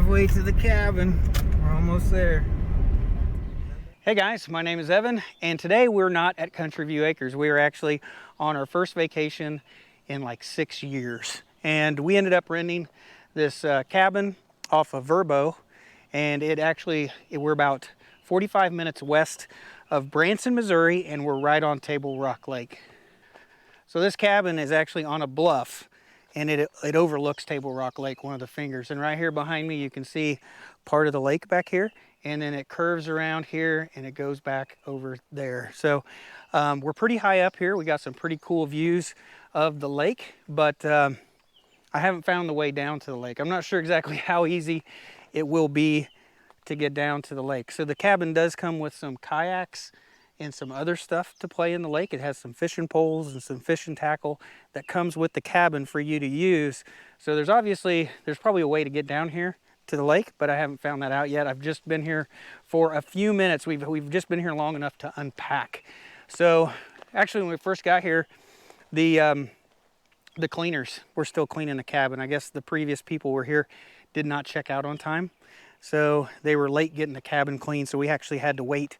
halfway to the cabin. We're almost there. Hey guys, my name is Evan, and today we're not at Country View Acres. We are actually on our first vacation in like 6 years. And we ended up renting this cabin off of Verbo, and we're about 45 minutes west of Branson, Missouri, and we're right on Table Rock Lake. So this cabin is actually on a bluff, and it overlooks Table Rock Lake, one of the fingers. And right here behind me, you can see part of the lake back here, and then it curves around here and it goes back over there. So we're pretty high up here. We got some pretty cool views of the lake, but I haven't found the way down to the lake. I'm not sure exactly how easy it will be to get down to the lake. So the cabin does come with some kayaks and some other stuff to play in the lake. It has some fishing poles and some fishing tackle that comes with the cabin for you to use. So there's probably a way to get down here to the lake, but I haven't found that out yet. I've just been here for a few minutes. We've just been here long enough to unpack. So actually when we first got here, the cleaners were still cleaning the cabin. I guess the previous people were here did not check out on time. So they were late getting the cabin clean. So we actually had to wait.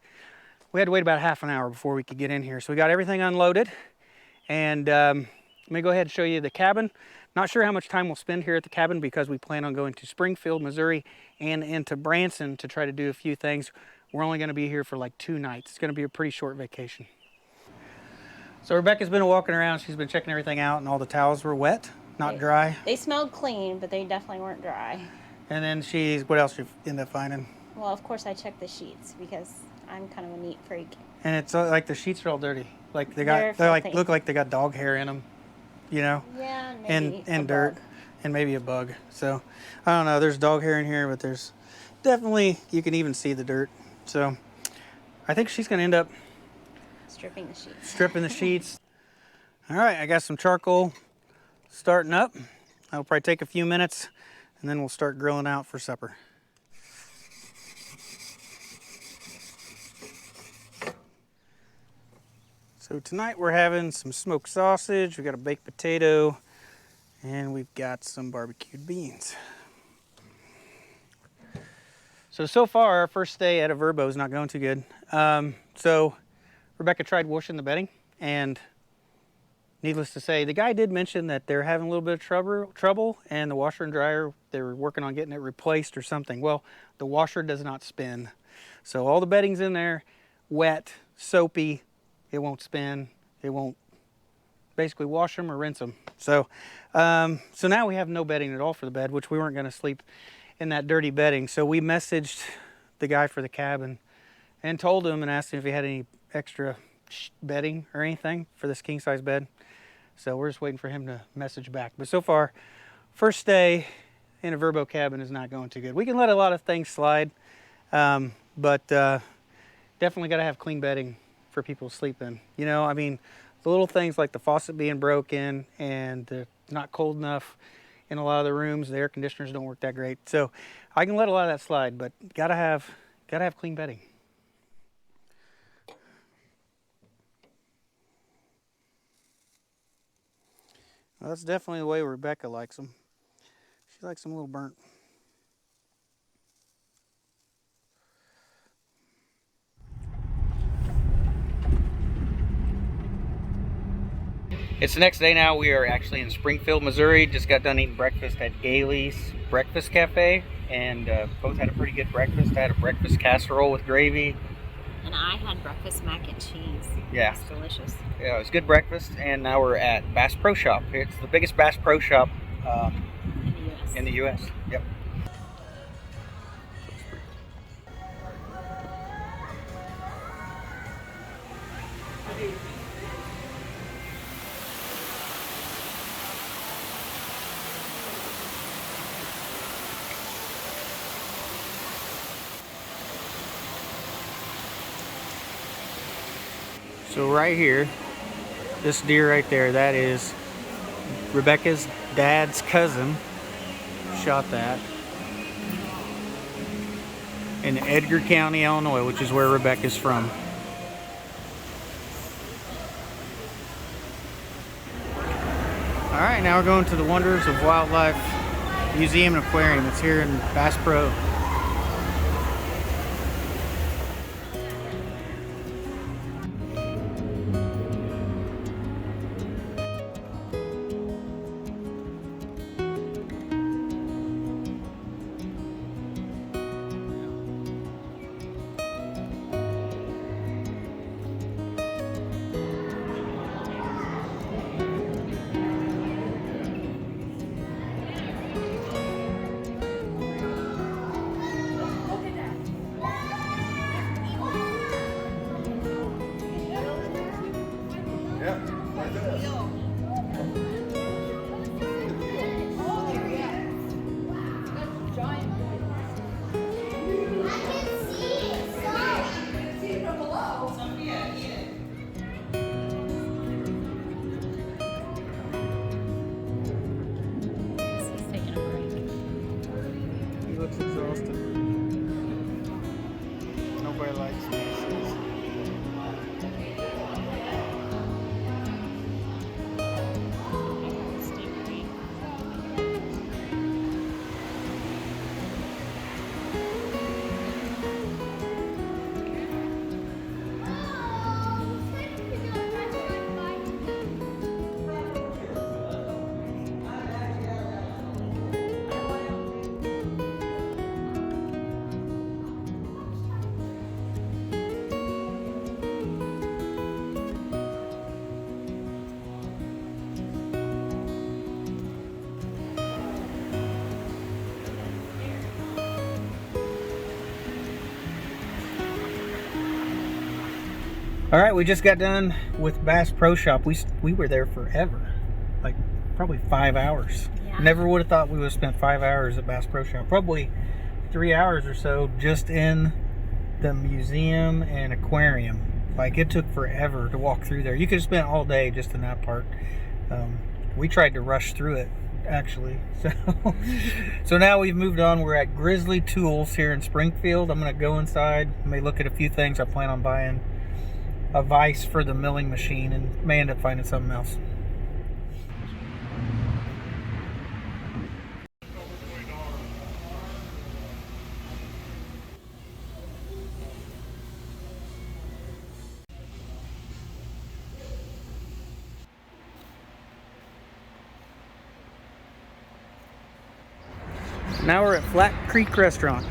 We had to wait about half an hour before we could get in here. So we got everything unloaded, and let me go ahead and show you the cabin. Not sure how much time we'll spend here at the cabin because we plan on going to Springfield, Missouri and into Branson to try to do a few things. We're only going to be here for like 2 nights. It's going to be a pretty short vacation. So Rebecca's been walking around. She's been checking everything out, and all the towels were wet, not dry. They smelled clean, but they definitely weren't dry. And then what else you end up finding? Well, of course I checked the sheets because I'm kind of a neat freak. And it's like the sheets are all dirty. Like they look like they got dog hair in them, you know? Yeah, maybe and dirt bug. And maybe a bug. So I don't know. There's dog hair in here, but there's definitely, you can even see the dirt. So I think she's going to end up stripping the sheets. Stripping the sheets. All right, I got some charcoal starting up. That'll probably take a few minutes, and then we'll start grilling out for supper. So tonight we're having some smoked sausage, we got a baked potato, and we've got some barbecued beans. So far our first day at a Verbo is not going too good. So Rebecca tried washing the bedding, and needless to say, the guy did mention that they're having a little bit of trouble, and the washer and dryer, they were working on getting it replaced or something. Well, the washer does not spin. So all the bedding's in there, wet, soapy. It won't spin. It won't basically wash them or rinse them. So now we have no bedding at all for the bed, which we weren't going to sleep in that dirty bedding. So we messaged the guy for the cabin and told him and asked him if he had any extra bedding or anything for this king size bed. So we're just waiting for him to message back. But so far, first day in a Verbo cabin is not going too good. We can let a lot of things slide, but definitely got to have clean bedding for people to sleep in. You know, I mean, the little things like the faucet being broken and not cold enough in a lot of the rooms, the air conditioners don't work that great. So I can let a lot of that slide, but gotta have clean bedding. Well, that's definitely the way Rebecca likes them. She likes them a little burnt. It's the next day now. We are actually in Springfield, Missouri. Just got done eating breakfast at Gailey's Breakfast Cafe, and both had a pretty good breakfast. I had a breakfast casserole with gravy. And I had breakfast mac and cheese. Yeah. It's delicious. Yeah, it was good breakfast, and now we're at Bass Pro Shop. It's the biggest Bass Pro Shop in the U.S. Yep. So right here, this deer right there, that is Rebecca's dad's cousin shot that in Edgar County, Illinois, which is where Rebecca's from. All right, now we're going to the Wonders of Wildlife Museum and Aquarium. It's here in Bass Pro. Looks exhausted. Nobody likes me. All right, we just got done with Bass Pro Shop. We were there forever, like probably 5 hours. Yeah. Never would have thought we would have spent 5 hours at Bass Pro Shop. Probably 3 hours or so just in the museum and aquarium. Like, it took forever to walk through there. You could have spent all day just in that part. We tried to rush through it, actually. So now we've moved on. We're at Grizzly Tools here in Springfield. I'm gonna go inside, may look at a few things. I plan on buying a vise for the milling machine and may end up finding something else. Now we're at Flat Creek Restaurant.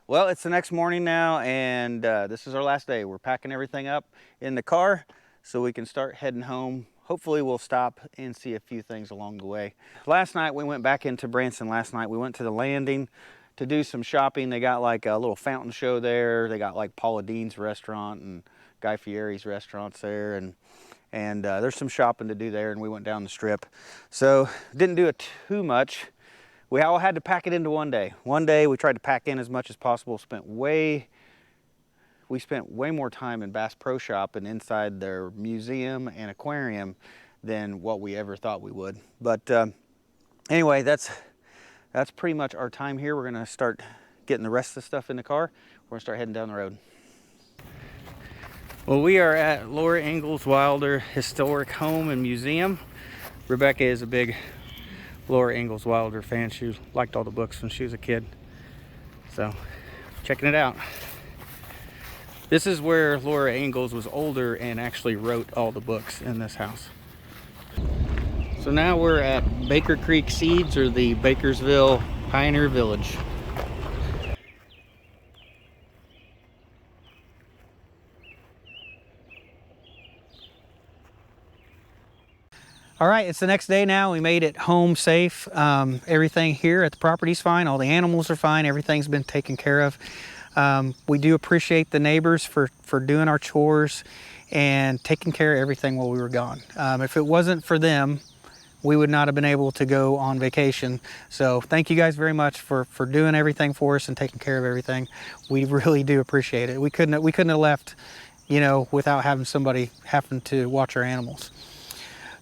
Well, it's the next morning now, and this is our last day. We're packing everything up in the car so we can start heading home. Hopefully we'll stop and see a few things along the way. Last night we went back into Branson. Last night we went to the Landing to do some shopping. They got like a little fountain show there. They got like Paula Dean's restaurant and Guy Fieri's restaurants there, and there's some shopping to do there, and we went down the strip. So didn't do it too much. We all had to pack it into one day. One day we tried to pack in as much as possible. We spent way more time in Bass Pro Shop and inside their museum and aquarium than what we ever thought we would. But anyway, that's pretty much our time here. We're gonna start getting the rest of the stuff in the car. We're gonna start heading down the road. Well, we are at Laura Ingalls Wilder Historic Home and Museum. Rebecca is a big Laura Ingalls Wilder fan. She liked all the books when she was a kid. So, checking it out. This is where Laura Ingalls was older and actually wrote all the books in this house. So now we're at Baker Creek Seeds, or the Bakersville Pioneer Village. All right, it's the next day now. We made it home safe. Everything here at the property's fine. All the animals are fine. Everything's been taken care of. We do appreciate the neighbors for doing our chores and taking care of everything while we were gone. If it wasn't for them, we would not have been able to go on vacation. So thank you guys very much for doing everything for us and taking care of everything. We really do appreciate it. We couldn't have left, you know, without having somebody having to watch our animals.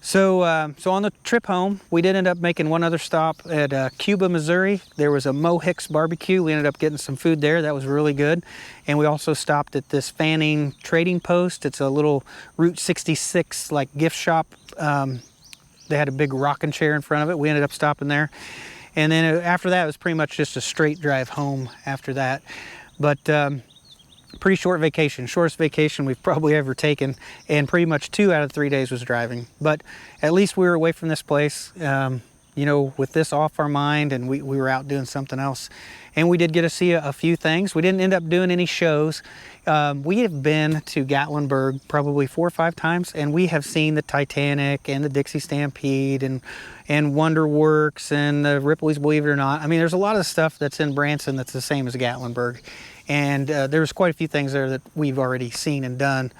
So on the trip home, we did end up making one other stop at Cuba, Missouri. There was a Mo Hicks barbecue. We ended up getting some food there. That was really good. And we also stopped at this Fanning Trading Post. It's a little Route 66 like gift shop. They had a big rocking chair in front of it. We ended up stopping there. And then after that, it was pretty much just a straight drive home after that. But pretty short vacation, shortest vacation we've probably ever taken, and pretty much 2 out of 3 days was driving. But at least we were away from this place, you know, with this off our mind, and we were out doing something else. And we did get to see a few things. We didn't end up doing any shows. We have been to Gatlinburg probably 4 or 5 times, and we have seen the Titanic and the Dixie Stampede and Wonder Works and the Ripley's Believe It or Not. I mean, there's a lot of stuff that's in Branson that's the same as Gatlinburg. And there's quite a few things there that we've already seen and done.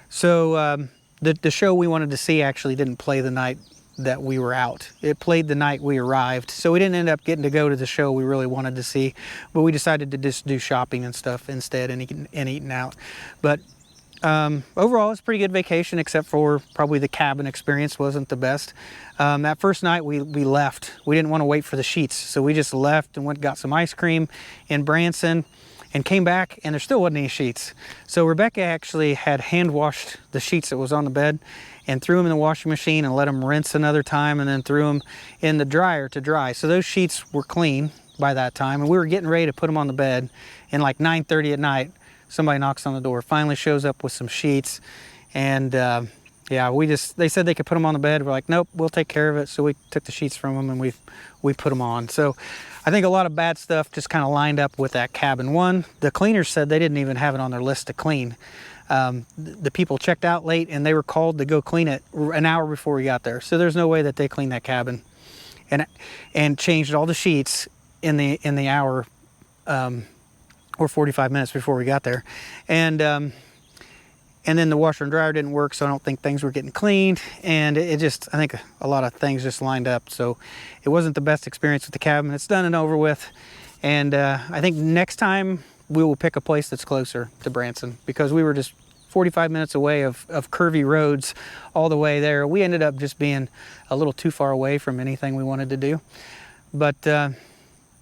So the show we wanted to see actually didn't play the night that we were out. It played the night we arrived. So we didn't end up getting to go to the show we really wanted to see, but we decided to just do shopping and stuff instead and eating out. But overall, it's a pretty good vacation, except for probably the cabin experience wasn't the best. That first night we left. We didn't want to wait for the sheets, so we just left and went and got some ice cream in Branson and came back, and there still wasn't any sheets. So Rebecca actually had hand washed the sheets that was on the bed and threw them in the washing machine and let them rinse another time, and then threw them in the dryer to dry. So those sheets were clean by that time, and we were getting ready to put them on the bed, and like 9:30 at night, somebody knocks on the door, finally shows up with some sheets, and yeah, they said they could put them on the bed. We're like, nope, we'll take care of it. So we took the sheets from them and we put them on. So I think a lot of bad stuff just kind of lined up with that cabin. One, the cleaners said they didn't even have it on their list to clean. The people checked out late and they were called to go clean it an hour before we got there. So there's no way that they cleaned that cabin and changed all the sheets in the hour or 45 minutes before we got there. And then the washer and dryer didn't work, so I don't think things were getting cleaned. And I think a lot of things just lined up. So it wasn't the best experience with the cabin. It's done and over with. And I think next time we will pick a place that's closer to Branson, because we were just 45 minutes away of curvy roads all the way there. We ended up just being a little too far away from anything we wanted to do. But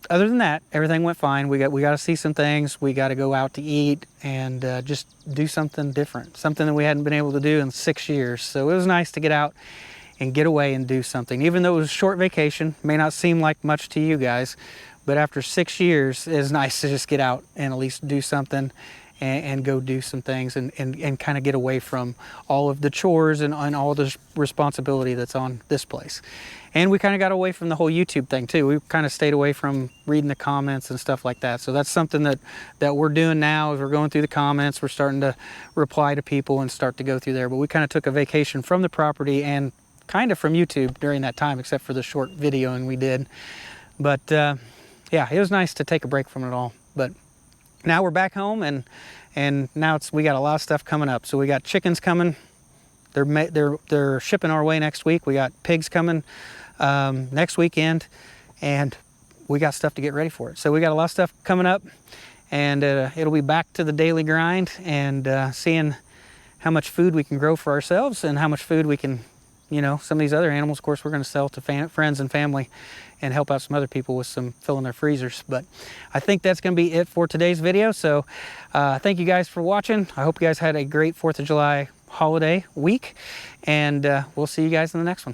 other than that, everything went fine. We got to see some things. We got to go out to eat and just do something different, something that we hadn't been able to do in 6 years. So it was nice to get out and get away and do something. Even though it was a short vacation, may not seem like much to you guys, but after 6 years, it's nice to just get out and at least do something and go do some things and kind of get away from all of the chores and all the responsibility that's on this place. And we kind of got away from the whole YouTube thing too. We kind of stayed away from reading the comments and stuff like that. So that's something that we're doing now. As we're going through the comments, we're starting to reply to people and start to go through there. But we kind of took a vacation from the property and kind of from YouTube during that time, except for the short videoing we did. But yeah, it was nice to take a break from it all. But now we're back home, and now we got a lot of stuff coming up. So we got chickens coming. They're shipping our way next week. We got pigs coming next weekend, and we got stuff to get ready for it. So we got a lot of stuff coming up, and it'll be back to the daily grind and seeing how much food we can grow for ourselves and how much food we can, some of these other animals, of course, we're going to sell to friends and family and help out some other people with some filling their freezers. But I think that's going to be it for today's video. So thank you guys for watching. I hope you guys had a great 4th of July holiday week, and we'll see you guys in the next one.